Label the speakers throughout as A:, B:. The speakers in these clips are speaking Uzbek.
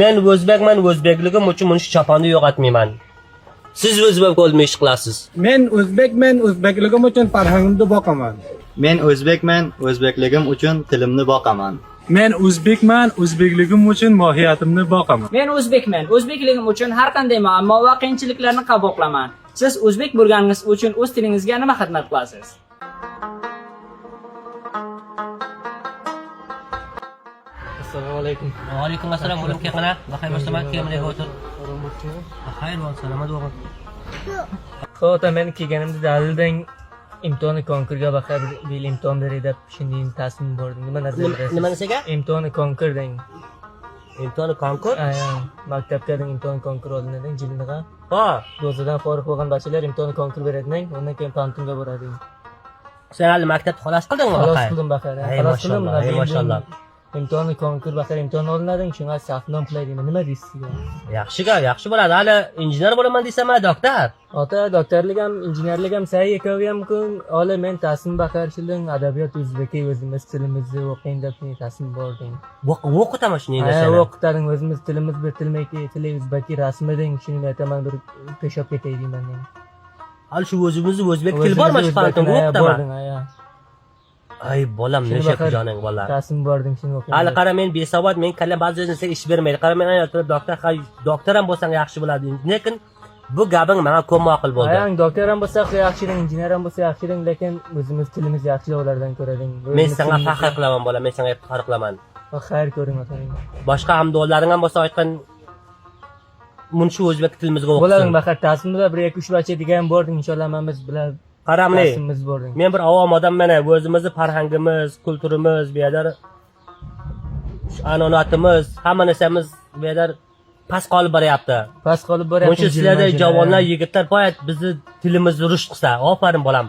A: Men o'zbekman, o'zbekligim uchun buni choponni yo'qotmayman. Siz o'zbek bo'lmay ish qilasiz.
B: Men o'zbekman, o'zbekligim uchun farhangimni boqaman.
C: Men o'zbekman, o'zbekligim uchun tilimni boqaman.
B: Men o'zbekman, o'zbekligim uchun mohiyatimni boqaman.
D: Men o'zbekman, o'zbekligim uchun har qanday muammo va qiyinchiliklarni qabul qilaman. Siz o'zbek bo'lganingiz uchun o'z tilingizga nima xizmat qilasiz?
E: Assalomu alaykum.
A: Va alaykum assalom. O'lim kelqana. Baxay boshlamay kiyimga o'tir. Xayr bo'lsin, salomat bo'ling.
E: Xo'ta men kelganimda dalildang imtihoni konkurga baxay bir imtihon beray deb shunday tasmin bordim. Nima nazar berasiz?
A: Nima desaga?
E: Imtihoni konkur deng.
A: Imtihoni konkur?
E: Maktabda imtihon konkur olinadi jildiga.
A: Ha,
E: Ro'zadan forig' bo'lgan bachchalar imtihoni konkur beradi deng. Undan keyin pantumga boradi.
A: sen hali maktabni xolos qildingmi?
E: Xolos
A: Baxay?
E: qildim baxay.
A: Ey maşallah, ey maşallah.
E: Imtihoni konkur baxay imtihon olinadi, shunga safnom qilaydi. Nima deysiz?
A: Yaxshi bo'ladi. Hali injener bo'laman deysam, doktor.
E: Ota doktorlik ham, injenerlik ham say ekovi ham kun. Hali men tasmin bakarchilik, adabiyot o'zbeki o'zimiz tilimizni o'qing deb tasmin bordim.
A: O'qitaman shuni endi
E: Ha,
A: sen.
E: o'qitaring o'zimiz tilimiz bir tilmayki, tili o'zbeki rasmi deng, shuni aytaman bir peshab ketay deyman men.
A: Hali shu o'zimizni o'zbek tili bormi shu fantimga o'qitaman. Ay bolam, nechta joning bola.
E: Tasmin bordim shuni o'qing.
A: Hali qara men besavod, men kalla ba'zi narsaga ish bermaydi. Qara men aytib doktor ham bo'lsang yaxshi bo'ladi. Lekin bu gaping menga ko'moqil bo'ldi.
E: Ayang doktor ham bo'lsa yaxshiring, injener ham bo'lsa yaxshiring, lekin o'zimiz tilimiz yaxshi ulardan ko'rading.
A: Men senga faxr qilaman bola, men senga faxr qilaman.
E: Xayr ko'ring otaning.
A: Boshqa hamdonlaring ham bo'lsa aytgan mun shu o'zbek tilimizga o'qisin.
E: Bo'laring baxat tasminda 1-2-3 bacha degan bordim, inshaalloh hammamiz bilan
A: Qaramli.
E: tasminimiz bordim.
A: Men bir avom odamman, o'zimizni farhangimiz, kulturimiz, bu yerda an'anatimiz, hamma narsamiz bu yerda past qolib boryapti.
E: Past qolib boryapti.
A: O'sha sizlarda javonlar, yigitlar boyat bizni tilimizni rush qilsa, ofarin bolam.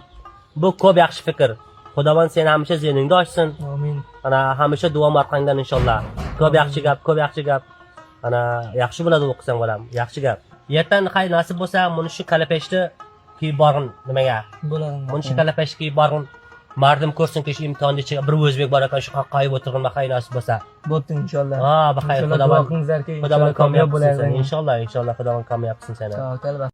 A: Bu ko'p yaxshi fikr. Xudovand seni hamisha zeningda ochsin.
E: Amin.
A: Ana hamisha duom orqangdan inshaalloh. Ko'p yaxshi gap, ko'p yaxshi gap. Ana yaxshi bo'ladi o'qisang bolam, yaxshi gap. Yerdan qay nasib bo'lsa, buni shu kalapeshni ki borg'in nimaga?
E: Bo'laring.
A: Buni shu kalapeshga borg'in. Mardim ko'rsinki shu imtihonda bir o'zbek bor ekan, shu qoqayib o'tirgan baxay nasib bo'lsa.
E: Bo'pti inshaalloh.
A: Ha, baxay
E: Xudovand
A: Xudovand
E: qilingizlarki
A: Xudovand
E: kamyob
A: kamyob bo'ladi.
E: bo'lasizlar.
A: Inshaalloh, kamyob qilsin seni.
E: Chao,